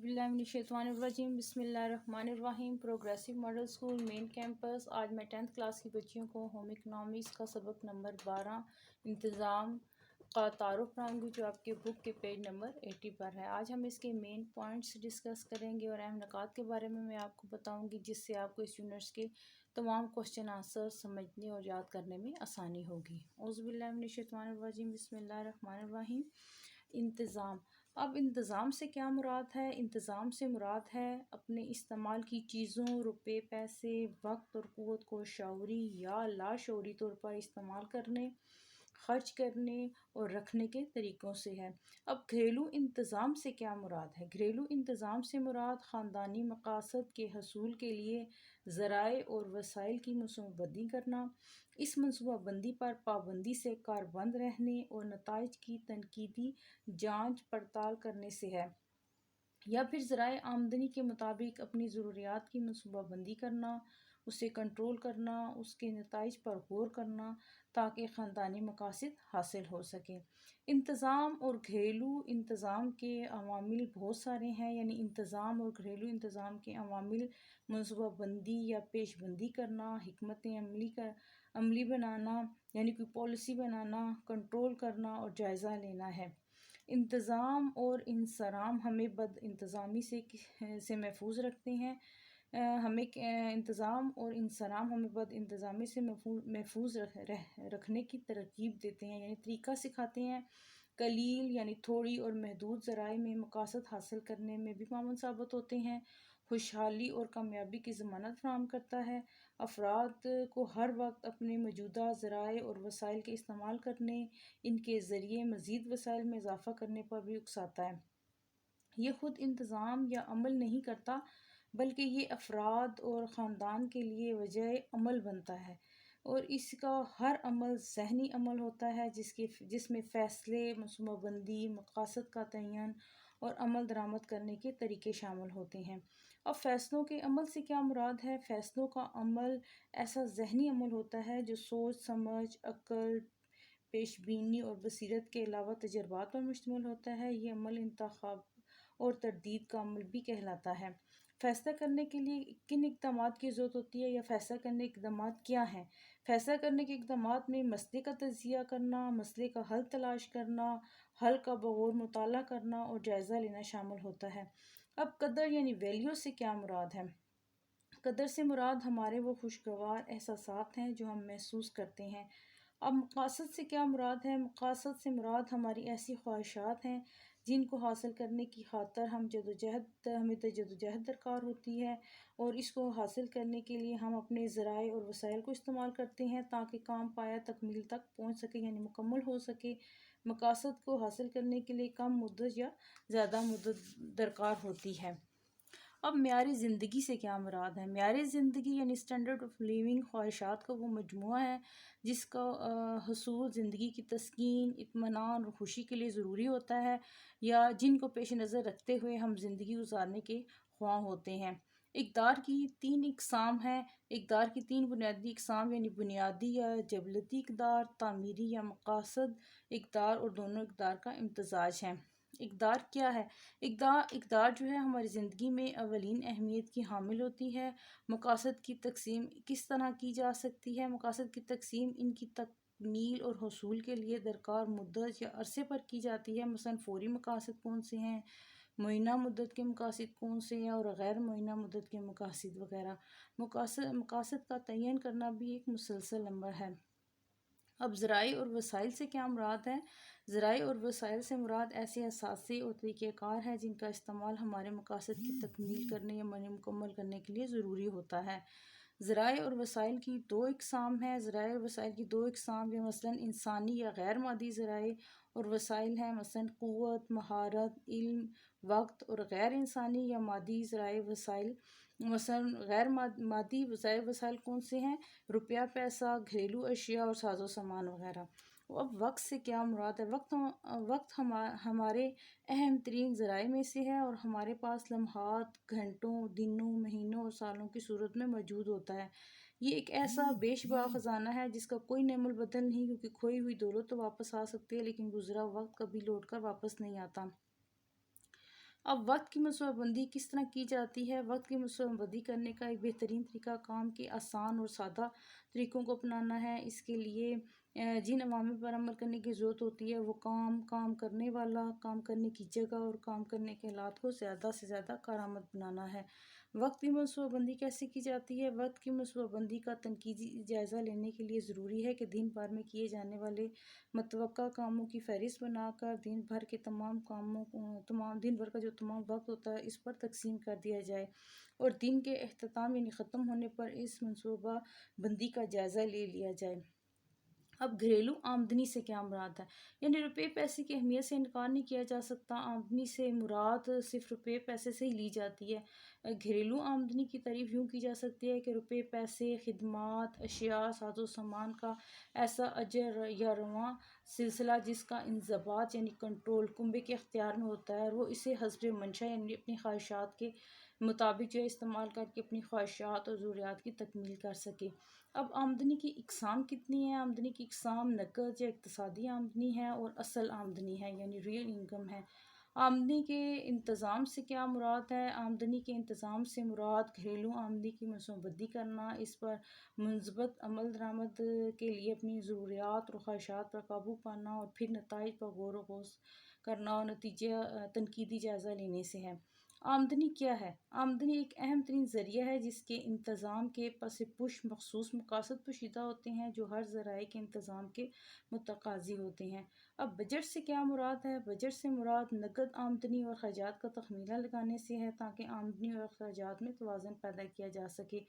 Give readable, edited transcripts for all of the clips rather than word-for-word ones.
باللہ من الشیطان الرجیم بسم اللہ الرحمن الرحیم۔ پروگریسو ماڈل اسکول مین کیمپس۔ آج میں 10th کلاس کی بچیوں کو ہوم اکنامکس کا سبق نمبر 12 انتظام کا تعارف کراؤں گی، جو آپ کے بک کے پیج نمبر 80 پر ہے۔ آج ہم اس کے مین پوائنٹس ڈسکس کریں گے اور اہم نکات کے بارے میں آپ کو بتاؤں گی، جس سے آپ کو اس یونٹس کے تمام کوشچن آنسر سمجھنے اور یاد کرنے میں آسانی ہوگی۔ اعوذ باللہ من الشیطان الرجیم بسم اللہ الرحمن الرحیم۔ انتظام۔ اب انتظام سے کیا مراد ہے؟ انتظام سے مراد ہے اپنے استعمال کی چیزوں، روپے، پیسے، وقت اور قوت کو شعوری یا لاشعوری طور پر استعمال کرنے، خرچ کرنے اور رکھنے کے طریقوں سے ہے۔ اب گھریلو انتظام سے کیا مراد ہے؟ گھریلو انتظام سے مراد خاندانی مقاصد کے حصول کے لیے ذرائع اور وسائل کی منصوبہ بندی کرنا، اس منصوبہ بندی پر پابندی سے کاربند رہنے اور نتائج کی تنقیدی جانچ پڑتال کرنے سے ہے، یا پھر ذرائع آمدنی کے مطابق اپنی ضروریات کی منصوبہ بندی کرنا، اسے کنٹرول کرنا، اس کے نتائج پر غور کرنا تاکہ خاندانی مقاصد حاصل ہو سکیں۔ انتظام اور گھریلو انتظام کے عوامل بہت سارے ہیں، یعنی انتظام اور گھریلو انتظام کے عوامل: منصوبہ بندی یا پیش بندی کرنا، حکمت عملی بنانا یعنی کوئی پالیسی بنانا، کنٹرول کرنا اور جائزہ لینا ہے۔ انتظام اور انصرام ہمیں بد انتظامی سے محفوظ رکھتے ہیں۔ انتظام اور انصرام ہمیں بد انتظامی سے محفوظ رکھنے کی ترغیب دیتے ہیں، یعنی طریقہ سکھاتے ہیں۔ قلیل یعنی تھوڑی اور محدود ذرائع میں مقاصد حاصل کرنے میں بھی معاون ثابت ہوتے ہیں۔ خوشحالی اور کامیابی کی ضمانت فراہم کرتا ہے۔ افراد کو ہر وقت اپنے موجودہ ذرائع اور وسائل کے استعمال کرنے، ان کے ذریعے مزید وسائل میں اضافہ کرنے پر بھی اکساتا ہے۔ یہ خود انتظام یا عمل نہیں کرتا، بلکہ یہ افراد اور خاندان کے لیے وجہ عمل بنتا ہے، اور اس کا ہر عمل ذہنی عمل ہوتا ہے، جس میں فیصلے، منصوبہ بندی، مقاصد کا تعین اور عمل درآمد کرنے کے طریقے شامل ہوتے ہیں۔ اب فیصلوں کے عمل سے کیا مراد ہے؟ فیصلوں کا عمل ایسا ذہنی عمل ہوتا ہے جو سوچ سمجھ، عقل، پیش بینی اور بصیرت کے علاوہ تجربات پر مشتمل ہوتا ہے۔ یہ عمل انتخاب اور تردید کا عمل بھی کہلاتا ہے۔ فیصلہ کرنے کے لیے کن اقدامات کی ضرورت ہوتی ہے، یا فیصلہ کرنے کے اقدامات کیا ہیں؟ فیصلہ کرنے کے اقدامات میں مسئلے کا تجزیہ کرنا، مسئلے کا حل تلاش کرنا، حل کا بغور مطالعہ کرنا اور جائزہ لینا شامل ہوتا ہے۔ اب قدر یعنی ویلیو سے کیا مراد ہے؟ قدر سے مراد ہمارے وہ خوشگوار احساسات ہیں جو ہم محسوس کرتے ہیں۔ اب مقاصد سے کیا مراد ہے؟ مقاصد سے مراد ہماری ایسی خواہشات ہیں جن کو حاصل کرنے کی خاطر ہمیں جدوجہد درکار ہوتی ہے، اور اس کو حاصل کرنے کے لیے ہم اپنے ذرائع اور وسائل کو استعمال کرتے ہیں تاکہ کام پایا تکمیل تک پہنچ سکے، یعنی مکمل ہو سکے۔ مقاصد کو حاصل کرنے کے لیے کم مدت یا زیادہ مدت درکار ہوتی ہے۔ اب معیاری زندگی سے کیا مراد ہے؟ معیاری زندگی یعنی اسٹینڈرڈ آف لیونگ خواہشات کا وہ مجموعہ ہے جس کا حصول زندگی کی تسکین، اطمینان اور خوشی کے لیے ضروری ہوتا ہے، یا جن کو پیش نظر رکھتے ہوئے ہم زندگی گزارنے کے خواہاں ہوتے ہیں۔ اقدار کی 3 اقسام ہیں۔ اقدار کی 3 بنیادی اقسام یعنی بنیادی یا جبلتی اقدار، تعمیری یا مقاصد اقدار اور دونوں اقدار کا امتزاج ہے۔ اقدار کیا ہے؟ اقدار جو ہے ہماری زندگی میں اولین اہمیت کی حامل ہوتی ہے۔ مقاصد کی تقسیم کس طرح کی جا سکتی ہے؟ مقاصد کی تقسیم ان کی تکمیل اور حصول کے لیے درکار مدت یا عرصے پر کی جاتی ہے، مثلا فوری مقاصد کون سے ہیں، معینہ مدت کے مقاصد کون سے ہیں، اور غیر معینہ مدت کے مقاصد وغیرہ۔ مقاصد کا تعین کرنا بھی ایک مسلسل امر ہے۔ اب ذرائع اور وسائل سے کیا مراد ہے؟ ذرائع اور وسائل سے مراد ایسے اثاثے اور طریقہ کار ہیں جن کا استعمال ہمارے مقاصد کی تکمیل کرنے یا مکمل کرنے کے لیے ضروری ہوتا ہے۔ ذرائع اور وسائل کی 2 اقسام ہیں۔ ذرائع اور وسائل کی 2 اقسام یہ مثلا انسانی یا غیر مادی ذرائع اور وسائل ہیں، مثلا قوت، مہارت، علم، وقت، اور غیر انسانی یا مادی ذرائع وسائل، مثلا غیر مادی ذرائع وسائل کون سے ہیں؟ روپیہ، پیسہ، گھریلو اشیاء اور ساز و سامان وغیرہ۔ اب وقت سے کیا مراد ہے؟ وقت ہمارے اہم ترین ذرائع میں سے ہے، اور ہمارے پاس لمحات، گھنٹوں، دنوں، مہینوں اور سالوں کی صورت میں موجود ہوتا ہے۔ یہ ایک ایسا بے شمار خزانہ ہے جس کا کوئی نعم البدل نہیں، کیونکہ کھوئی ہوئی دولت تو واپس آ سکتی ہے لیکن گزرا وقت کبھی لوٹ کر واپس نہیں آتا۔ اب وقت کی منصوبہ بندی کس طرح کی جاتی ہے؟ وقت کی منصوبہ بندی کرنے کا ایک بہترین طریقہ کام کے آسان اور سادہ طریقوں کو اپنانا ہے۔ اس کے لیے جن عوامل پر عمل کرنے کی ضرورت ہوتی ہے وہ کام کرنے والا، کام کرنے کی جگہ اور کام کرنے کے حالات کو زیادہ سے زیادہ کارآمد بنانا ہے۔ وقت کی منصوبہ بندی کیسے کی جاتی ہے؟ وقت کی منصوبہ بندی کا تنقیدی جائزہ لینے کے لیے ضروری ہے کہ دن بھر میں کیے جانے والے متوقع کاموں کی فہرست بنا کر دن بھر کے دن بھر کا جو تمام وقت ہوتا ہے اس پر تقسیم کر دیا جائے اور دن کے اختتام یعنی ختم ہونے پر اس منصوبہ بندی کا جائزہ لے لیا جائے۔ اب گھریلو آمدنی سے کیا مراد ہے؟ یعنی روپے پیسے کی اہمیت سے انکار نہیں کیا جا سکتا۔ آمدنی سے مراد صرف روپے پیسے سے ہی لی جاتی ہے۔ گھریلو آمدنی کی تعریف یوں کی جا سکتی ہے کہ روپے پیسے، خدمات، اشیاء، ساز و سامان کا ایسا اجر یا رواں سلسلہ جس کا انضباط یعنی کنٹرول کنبے کے اختیار میں ہوتا ہے اور وہ اسے حسب منشاء یعنی اپنی خواہشات کے مطابق جو ہے استعمال کر کے اپنی خواہشات اور ضروریات کی تکمیل کر سکے۔ اب آمدنی کی اقسام کتنی ہیں؟ آمدنی کی اقسام نقد یا اقتصادی آمدنی ہے اور اصل آمدنی ہے یعنی ریئل انکم ہے۔ آمدنی کے انتظام سے کیا مراد ہے؟ آمدنی کے انتظام سے مراد گھریلو آمدنی کی منصوبہ بندی کرنا، اس پر منضبط عمل درآمد کے لیے اپنی ضروریات اور خواہشات پر قابو پانا اور پھر نتائج پر غور و خوض کرنا اور تنقیدی جائزہ لینے سے ہے۔ آمدنی کیا ہے؟ آمدنی ایک اہم ترین ذریعہ ہے جس کے انتظام کے پس پش مخصوص مقاصد پوشیدہ ہوتے ہیں جو ہر ذرائع کے انتظام کے متقاضی ہوتے ہیں۔ اب بجٹ سے کیا مراد ہے؟ بجٹ سے مراد نقد آمدنی اور خرچات کا تخمینہ لگانے سے ہے تاکہ آمدنی اور اخراجات میں توازن پیدا کیا جا سکے۔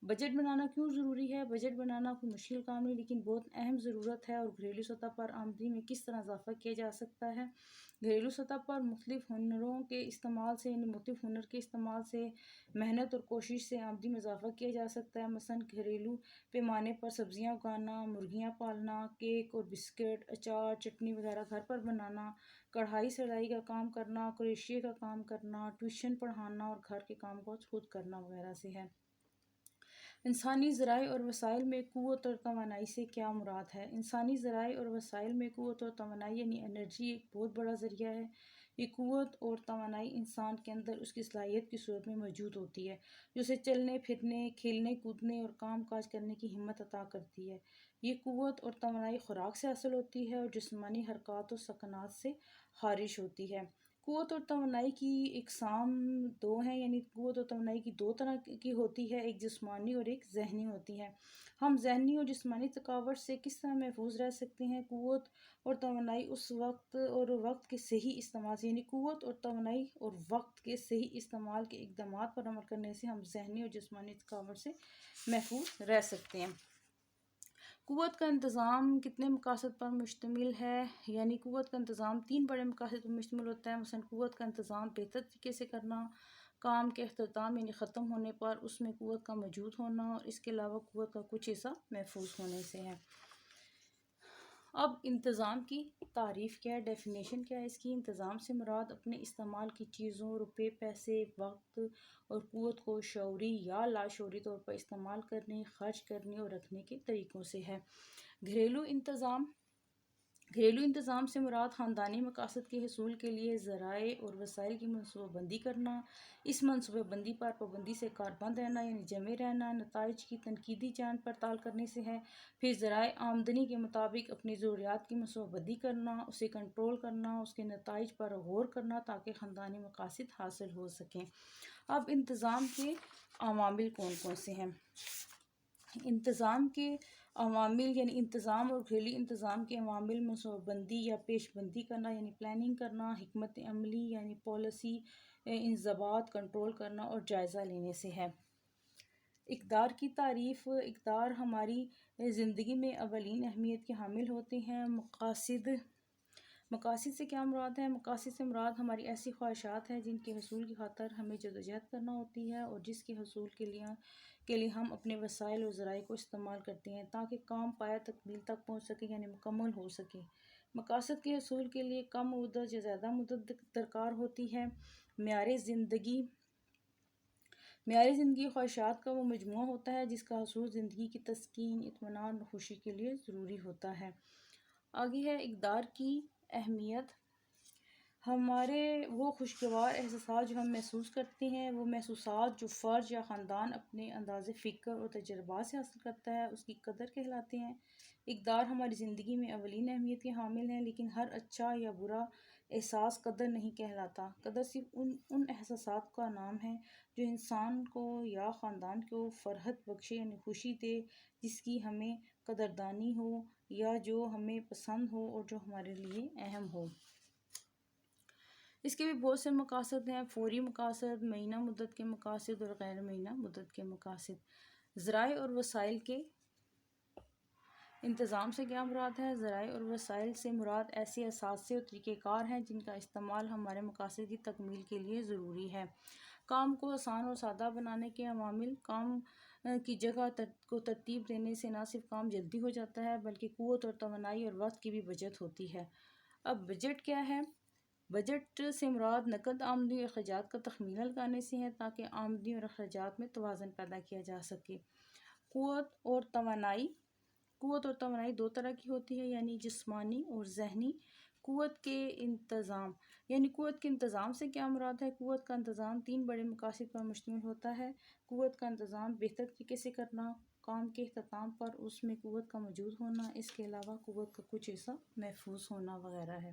بجٹ بنانا کیوں ضروری ہے؟ بجٹ بنانا کوئی مشکل کام نہیں لیکن بہت اہم ضرورت ہے۔ اور گھریلو سطح پر آمدنی میں کس طرح اضافہ کیا جا سکتا ہے؟ گھریلو سطح پر مختلف ہنروں کے استعمال سے یعنی مختلف ہنر کے استعمال سے، محنت اور کوشش سے آمدنی میں اضافہ کیا جا سکتا ہے۔ مثلاً گھریلو پیمانے پر سبزیاں اگانا، مرغیاں پالنا، کیک اور بسکٹ، اچار، چٹنی وغیرہ گھر پر بنانا، کڑھائی سلائی کا کام کرنا، کروشیے کا کام کرنا، ٹیوشن پڑھانا اور گھر کے کام کو خود کرنا وغیرہ سے ہے۔ انسانی ذرائع اور وسائل میں قوت اور توانائی سے کیا مراد ہے؟ انسانی ذرائع اور وسائل میں قوت اور توانائی یعنی انرجی ایک بہت بڑا ذریعہ ہے۔ یہ قوت اور توانائی انسان کے اندر اس کی صلاحیت کی صورت میں موجود ہوتی ہے جو اسے چلنے پھرنے، کھیلنے کودنے اور کام کاج کرنے کی ہمت عطا کرتی ہے۔ یہ قوت اور توانائی خوراک سے حاصل ہوتی ہے اور جسمانی حرکات و سکنات سے خارج ہوتی ہے۔ قوت اور توانائی کی اقسام دو ہیں یعنی قوت اور توانائی کی دو طرح کی ہوتی ہے، ایک جسمانی اور ایک ذہنی ہوتی ہے۔ ہم ذہنی اور جسمانی تھکاوٹ سے کس طرح محفوظ رہ سکتے ہیں؟ قوت اور توانائی اس وقت کے صحیح استعمال سے یعنی قوت اور توانائی اور وقت کے صحیح استعمال کے اقدامات پر عمل کرنے سے ہم ذہنی اور جسمانی تھکاوٹ سے محفوظ رہ سکتے ہیں۔ قوت کا انتظام کتنے مقاصد پر مشتمل ہے؟ یعنی قوت کا انتظام 3 بڑے مقاصد پر مشتمل ہوتا ہے۔ مثلا قوت کا انتظام بہتر طریقے سے کرنا، کام کے اختتام یعنی ختم ہونے پر اس میں قوت کا موجود ہونا اور اس کے علاوہ قوت کا کچھ حصہ محفوظ ہونے سے ہے۔ اب انتظام کی تعریف کیا ہے، ڈیفینیشن کیا ہے اس کی؟ انتظام سے مراد اپنے استعمال کی چیزوں، روپے پیسے، وقت اور قوت کو شعوری یا لاشعوری طور پر استعمال کرنے، خرچ کرنے اور رکھنے کے طریقوں سے ہے۔ گھریلو انتظام سے مراد خاندانی مقاصد کے حصول کے لیے ذرائع اور وسائل کی منصوبہ بندی کرنا، اس منصوبہ بندی پر پابندی سے کاربند رہنا یعنی جمع رہنا، نتائج کی تنقیدی جانچ پڑتال کرنے سے ہے، پھر ذرائع آمدنی کے مطابق اپنی ضروریات کی منصوبہ بندی کرنا، اسے کنٹرول کرنا، اس کے نتائج پر غور کرنا تاکہ خاندانی مقاصد حاصل ہو سکیں۔ اب انتظام کے عوامل کون کون سے ہیں؟ انتظام کے عوامل یعنی انتظام اور گھریلو انتظام کے عوامل منصوبہ بندی یا پیش بندی کرنا یعنی پلاننگ کرنا، حکمت عملی یعنی پالیسی، انضباط کنٹرول کرنا اور جائزہ لینے سے ہے۔ اقدار کی تعریف۔ اقدار ہماری زندگی میں اولین اہمیت کے حامل ہوتے ہیں۔ مقاصد سے کیا مراد ہے؟ مقاصد سے مراد ہماری ایسی خواہشات ہیں جن کے حصول کی خاطر ہمیں جدوجہد کرنا ہوتی ہے اور جس کے حصول کے لیے ہم اپنے وسائل اور ذرائع کو استعمال کرتے ہیں تاکہ کام پایہ تکمیل تک پہنچ سکے یعنی مکمل ہو سکے۔ مقاصد کے حصول کے لیے کم مدت یا زیادہ مدت درکار ہوتی ہے۔ معیار زندگی خواہشات کا وہ مجموعہ ہوتا ہے جس کا حصول زندگی کی تسکین، اطمینان اور خوشی کے لیے ضروری ہوتا ہے۔ آگے ہے اقدار کی اہمیت۔ ہمارے وہ خوشگوار احساسات جو ہم محسوس کرتے ہیں، وہ محسوسات جو فرد یا خاندان اپنے انداز فکر اور تجربات سے حاصل کرتا ہے، اس کی قدر کہلاتے ہیں۔ اقدار ہماری زندگی میں اولین اہمیت کے حامل ہیں، لیکن ہر اچھا یا برا احساس قدر نہیں کہلاتا۔ قدر صرف ان احساسات کا نام ہے جو انسان کو یا خاندان کو فرحت بخشے، یعنی خوشی دے، جس کی ہمیں قدردانی ہو یا جو ہمیں پسند ہو اور جو ہمارے لیے اہم ہو۔ اس کے بھی بہت سے مقاصد ہیں: فوری مقاصد، معینہ مدت کے مقاصد اور غیر معینہ مدت کے مقاصد۔ ذرائع اور وسائل کے انتظام سے کیا مراد ہے؟ ذرائع اور وسائل سے مراد ایسے اثاثے اور طریقہ کار ہیں جن کا استعمال ہمارے مقاصد کی تکمیل کے لیے ضروری ہے۔ کام کو آسان اور سادہ بنانے کے عوامل: کام کی جگہ کو ترتیب دینے سے نہ صرف کام جلدی ہو جاتا ہے بلکہ قوت اور توانائی اور وقت کی بھی بچت ہوتی ہے۔ اب بجٹ کیا ہے؟ بجٹ سے مراد نقد آمدنی اور اخراجات کا تخمینہ لگانے سے ہے تاکہ آمدنی اور اخراجات میں توازن پیدا کیا جا سکے۔ قوت اور توانائی دو طرح کی ہوتی ہے، یعنی جسمانی اور ذہنی۔ قوت کے انتظام سے کیا مراد ہے؟ قوت کا انتظام 3 بڑے مقاصد پر مشتمل ہوتا ہے: قوت کا انتظام بہتر طریقے سے کرنا، کام کے اختتام پر اس میں قوت کا موجود ہونا، اس کے علاوہ قوت کا کچھ حصہ محفوظ ہونا وغیرہ ہے۔